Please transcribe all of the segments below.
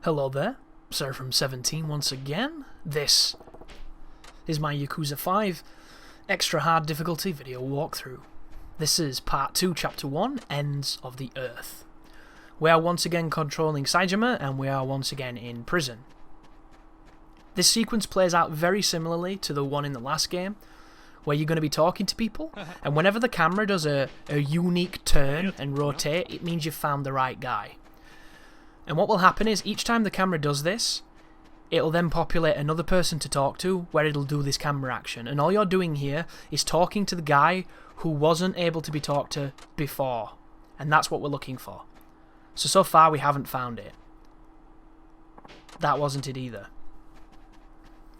Hello there, Sir from 17 once again. This is my Yakuza 5 extra hard difficulty video walkthrough. This is part 2, chapter 1, Ends of the Earth. We are once again controlling Saejima and we are once again in prison. This sequence plays out very similarly to the one in the last game, where you're going to be talking to people, and whenever the camera does a unique turn and rotate, it means you've found the right guy. And what will happen is, each time the camera does this, it'll then populate another person to talk to, where it'll do this camera action. And all you're doing here is talking to the guy who wasn't able to be talked to before. And that's what we're looking for. So far we haven't found it. That wasn't it either.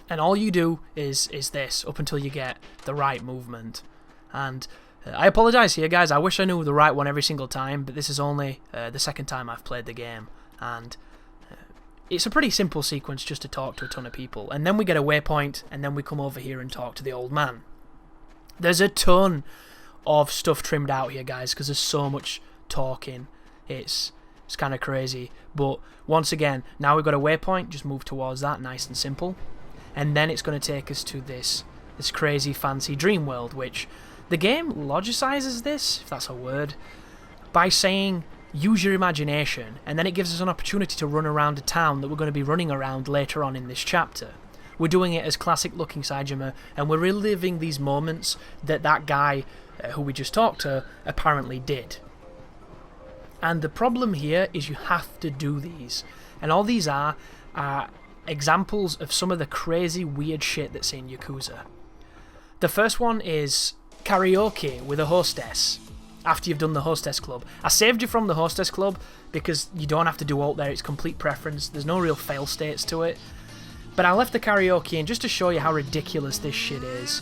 And all you do is this, up until you get the right movement. And I apologise here, guys. I wish I knew the right one every single time, but this is only the second time I've played the game. And it's a pretty simple sequence just to talk to a ton of people. And then we get a waypoint, and then we come over here and talk to the old man. There's a ton of stuff trimmed out here, guys, because there's so much talking. It's kind of crazy. But once again, now we've got a waypoint, just move towards that, nice and simple. And then it's going to take us to this crazy fancy dream world, which the game logicizes this, if that's a word, by saying use your imagination, and then it gives us an opportunity to run around a town that we're going to be running around later on in this chapter. We're doing it as classic looking Saejima, and we're reliving these moments that guy who we just talked to apparently did. And the problem here is you have to do these, and all these are examples of some of the crazy weird shit that's in Yakuza. The first one is karaoke with a hostess after you've done the hostess club. I saved you from the hostess club because you don't have to do alt there, it's complete preference, there's no real fail states to it. But I left the karaoke in just to show you how ridiculous this shit is.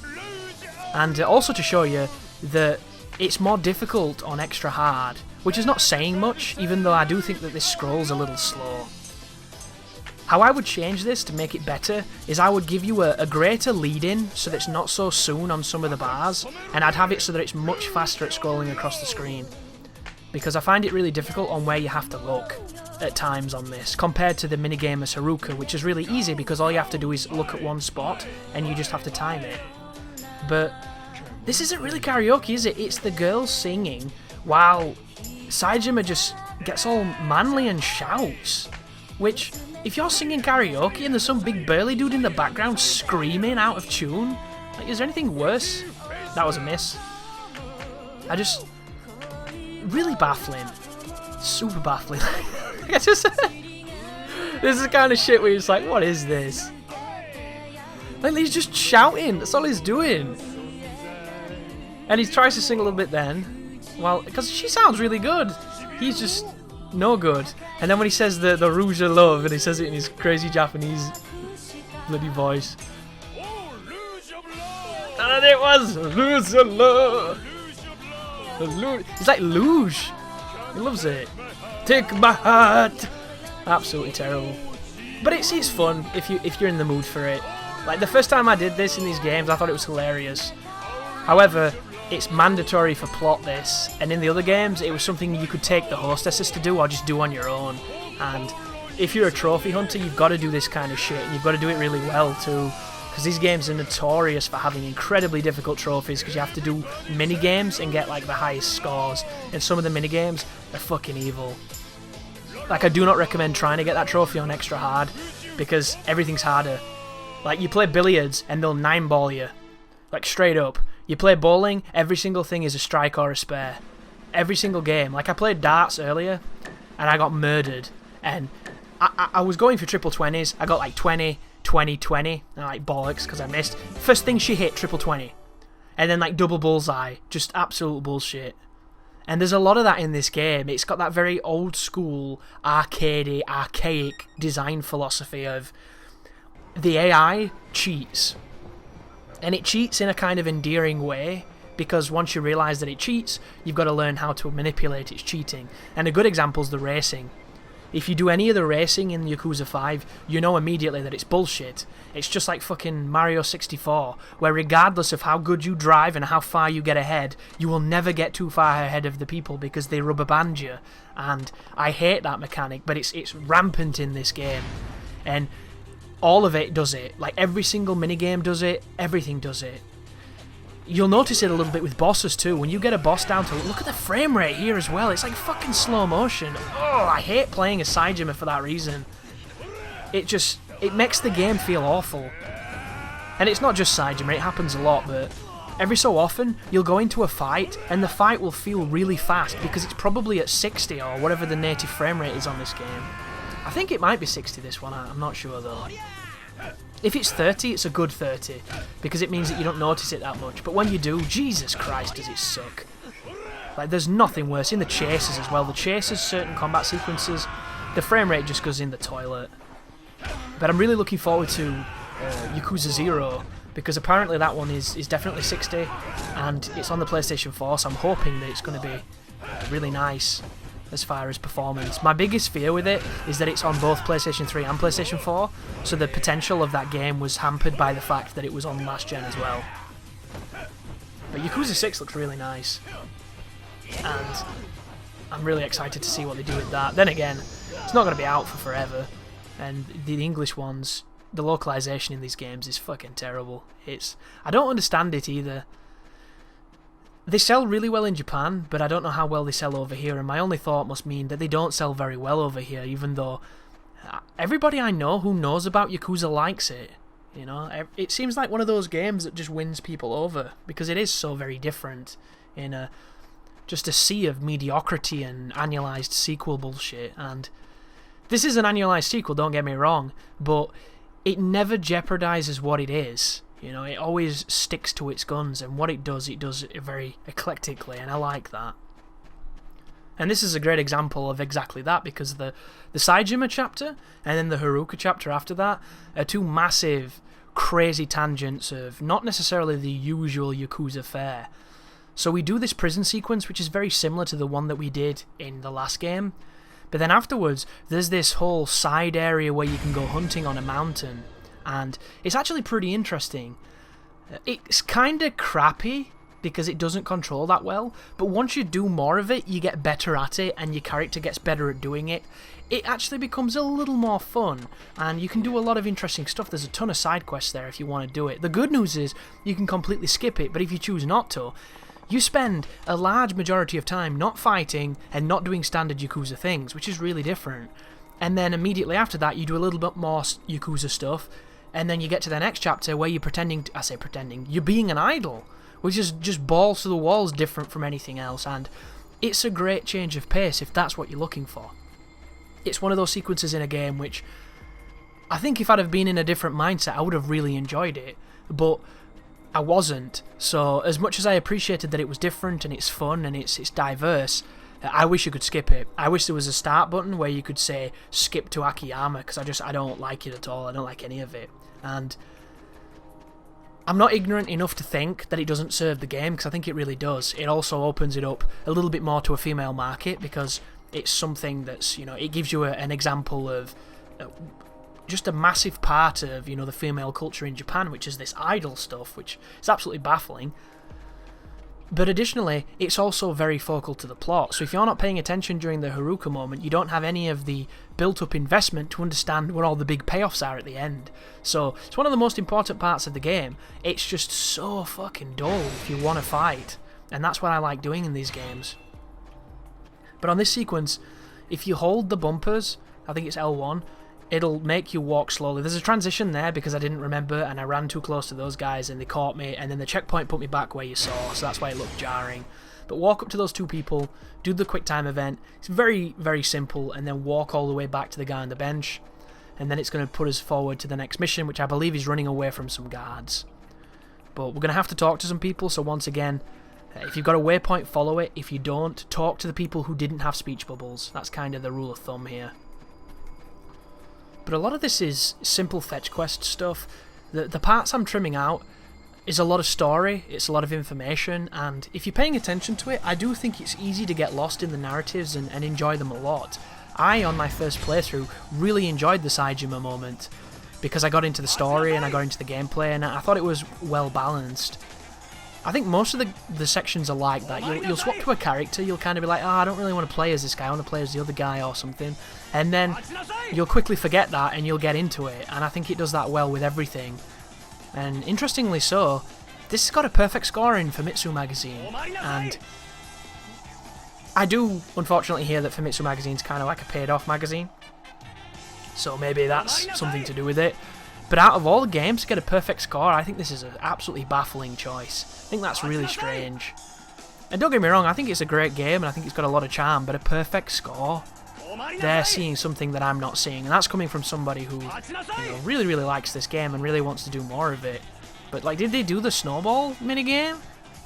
And also to show you that it's more difficult on extra hard, which is not saying much, even though I do think that this scroll's a little slow. How I would change this to make it better is I would give you a greater lead-in so that it's not so soon on some of the bars, and I'd have it so that it's much faster at scrolling across the screen. Because I find it really difficult on where you have to look at times on this, compared to the minigame of Haruka, which is really easy because all you have to do is look at one spot and you just have to time it. But this isn't really karaoke, is it? It's the girls singing while Saejima just gets all manly and shouts, which, if you're singing karaoke and there's some big burly dude in the background screaming out of tune, like, is there anything worse? That was a miss. Really baffling. Super baffling. This is the kind of shit where you're just like, what is this? Like, he's just shouting, that's all he's doing. And he tries to sing a little bit then, well, because she sounds really good. He's just no good. And then when he says the Ryu Ga Love, and he says it in his crazy Japanese bloody voice. And it was Ryu Ga Love. It's like luge. He loves it. Take my heart. Absolutely terrible. But it's fun if you're in the mood for it. Like, the first time I did this in these games, I thought it was hilarious. However, it's mandatory for plot this, and in the other games it was something you could take the hostesses to do or just do on your own. And if you're a trophy hunter, you've got to do this kind of shit, and you've got to do it really well too, because these games are notorious for having incredibly difficult trophies, because you have to do mini-games and get like the highest scores, and some of the mini-games are fucking evil. Like, I do not recommend trying to get that trophy on extra hard, because everything's harder. Like, you play billiards and they'll 9-ball you, like, straight up. You play bowling, every single thing is a strike or a spare. Every single game. Like, I played darts earlier, and I got murdered. And I was going for triple 20s. I got like 20, 20, 20. And like, bollocks, because I missed. First thing she hit, triple 20. And then like double bullseye. Just absolute bullshit. And there's a lot of that in this game. It's got that very old school, arcadey, archaic design philosophy of the AI cheats. And it cheats in a kind of endearing way, because once you realise that it cheats, you've got to learn how to manipulate its cheating. And a good example is the racing. If you do any of the racing in Yakuza 5, you know immediately that it's bullshit. It's just like fucking Mario 64, where regardless of how good you drive and how far you get ahead, you will never get too far ahead of the people because they rubber band you. And I hate that mechanic, but it's rampant in this game. And all of it does it. Like, every single minigame does it, everything does it. You'll notice it a little bit with bosses too. When you get a boss down to... Look at the frame rate here as well. It's like fucking slow motion. Oh, I hate playing as Saejima for that reason. It makes the game feel awful. And it's not just Saejima, it happens a lot, but every so often you'll go into a fight and the fight will feel really fast because it's probably at 60 or whatever the native frame rate is on this game. I think it might be 60 this one, I'm not sure though. If it's 30, it's a good 30, because it means that you don't notice it that much. But when you do, Jesus Christ, does it suck. Like, there's nothing worse. In the chases as well. The chases, certain combat sequences, the frame rate just goes in the toilet. But I'm really looking forward to Yakuza 0, because apparently that one is definitely 60, and it's on the PlayStation 4, so I'm hoping that it's going to be really nice as far as performance. My biggest fear with it is that it's on both PlayStation 3 and PlayStation 4, so the potential of that game was hampered by the fact that it was on last gen as well. But Yakuza 6 looks really nice, and I'm really excited to see what they do with that. Then again, it's not going to be out for forever, and the English ones, the localization in these games is fucking terrible. I don't understand it either. They sell really well in Japan, but I don't know how well they sell over here, and my only thought must mean that they don't sell very well over here, even though everybody I know who knows about Yakuza likes it. You know, it seems like one of those games that just wins people over, because it is so very different in just a sea of mediocrity and annualized sequel bullshit. And this is an annualized sequel, don't get me wrong, but it never jeopardizes what it is. You know, it always sticks to its guns, and what it does very eclectically, and I like that. And this is a great example of exactly that, because the Saejima chapter and then the Haruka chapter after that are two massive, crazy tangents of not necessarily the usual Yakuza fare. So we do this prison sequence, which is very similar to the one that we did in the last game, but then afterwards there's this whole side area where you can go hunting on a mountain, and it's actually pretty interesting. It's kind of crappy because it doesn't control that well, but once you do more of it, you get better at it, and your character gets better at doing it. It actually becomes a little more fun, and you can do a lot of interesting stuff. There's a ton of side quests there if you want to do it. The good news is you can completely skip it, but if you choose not to, you spend a large majority of time not fighting and not doing standard Yakuza things, which is really different. And then immediately after that, you do a little bit more Yakuza stuff, and then you get to the next chapter where you're you're being an idol, which is just balls to the walls different from anything else, and it's a great change of pace if that's what you're looking for. It's one of those sequences in a game which I think if I'd have been in a different mindset, I would have really enjoyed it, but I wasn't. So as much as I appreciated that it was different and it's fun and it's diverse, I wish you could skip it. I wish there was a start button where you could say skip to Akiyama, because I don't like it at all. I don't like any of it. And I'm not ignorant enough to think that it doesn't serve the game, because I think it really does. It also opens it up a little bit more to a female market, because it's something that's, you know, it gives you an example of just a massive part of, you know, the female culture in Japan, which is this idol stuff, which is absolutely baffling. But additionally, it's also very focal to the plot, so if you're not paying attention during the Haruka moment, you don't have any of the built-up investment to understand what all the big payoffs are at the end. So, it's one of the most important parts of the game. It's just so fucking dull if you want to fight, and that's what I like doing in these games. But on this sequence, if you hold the bumpers, I think it's L1, it'll make you walk slowly. There's a transition there because I didn't remember and I ran too close to those guys and they caught me, and then the checkpoint put me back where you saw, so that's why it looked jarring. But walk up to those two people, do the quick time event. It's very, very simple, and then walk all the way back to the guy on the bench, and then it's going to put us forward to the next mission, which I believe is running away from some guards. But we're going to have to talk to some people, so once again, if you've got a waypoint, follow it. If you don't, talk to the people who didn't have speech bubbles. That's kind of the rule of thumb here. But a lot of this is simple fetch quest stuff. The parts I'm trimming out is a lot of story, it's a lot of information, and if you're paying attention to it, I do think it's easy to get lost in the narratives and enjoy them a lot. I, on my first playthrough, really enjoyed the Saejima moment because I got into the story and I got into the gameplay, and I thought it was well balanced. I think most of the sections are like that. You'll swap to a character, you'll kind of be like, oh, I don't really want to play as this guy, I want to play as the other guy or something. And then you'll quickly forget that and you'll get into it. And I think it does that well with everything. And interestingly so, this has got a perfect score in Famitsu magazine. And I do unfortunately hear that Famitsu magazine's kind of like a paid-off magazine. So maybe that's something to do with it. But out of all the games to get a perfect score, I think this is an absolutely baffling choice. I think that's really strange. And don't get me wrong, I think it's a great game and I think it's got a lot of charm, but a perfect score? They're seeing something that I'm not seeing, and that's coming from somebody who, really, really likes this game and really wants to do more of it. But, like, did they do the snowball minigame?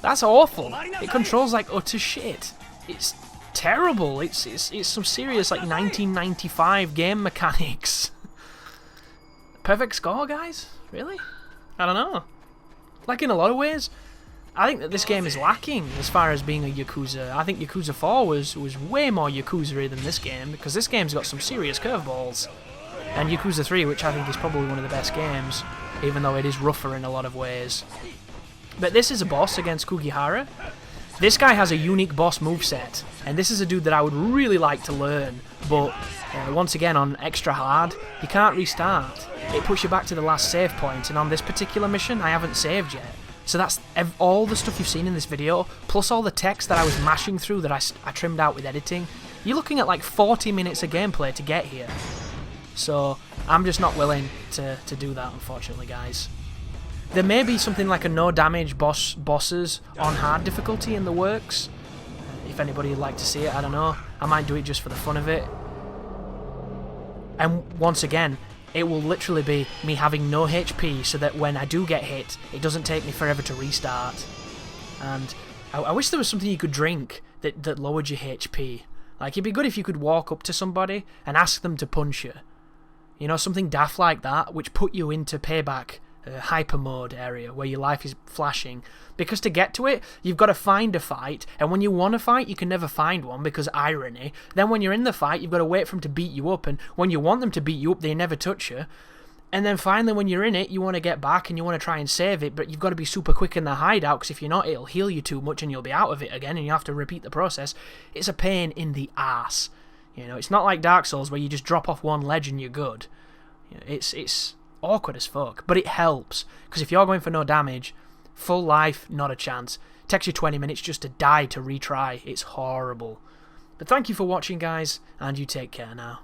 That's awful. It controls like utter shit. It's terrible. It's some serious, like, 1995 game mechanics. Perfect score, guys? Really? I don't know. Like, in a lot of ways, I think that this game is lacking as far as being a Yakuza. I think Yakuza 4 was way more Yakuza-y than this game, because this game's got some serious curveballs. And Yakuza 3, which I think is probably one of the best games, even though it is rougher in a lot of ways. But this is a boss against Kugihara. This guy has a unique boss moveset, and this is a dude that I would really like to learn, but once again on extra hard, you can't restart. It puts you back to the last save point, and on this particular mission, I haven't saved yet. So that's all the stuff you've seen in this video, plus all the text that I was mashing through that I trimmed out with editing. You're looking at like 40 minutes of gameplay to get here. So I'm just not willing to do that, unfortunately, guys. There may be something like a no damage bosses on hard difficulty in the works. If anybody would like to see it, I don't know. I might do it just for the fun of it. And once again, it will literally be me having no HP so that when I do get hit, it doesn't take me forever to restart. And I wish there was something you could drink that lowered your HP. Like, it'd be good if you could walk up to somebody and ask them to punch you. You know, something daft like that, which put you into payback hyper mode area where your life is flashing, because to get to it you've got to find a fight, and when you want to fight you can never find one because irony. Then when you're in the fight you've got to wait for them to beat you up, and when you want them to beat you up they never touch you, and then finally when you're in it you want to get back and you want to try and save it, but you've got to be super quick in the hideout because if you're not it'll heal you too much and you'll be out of it again and you have to repeat the process. It's a pain in the ass. You know, it's not like Dark Souls where you just drop off one ledge and you're good. You know, it's awkward as fuck, but it helps, because if you're going for no damage, full life, not a chance. It takes you 20 minutes just to die to retry. It's horrible. But thank you for watching, guys, and you take care now.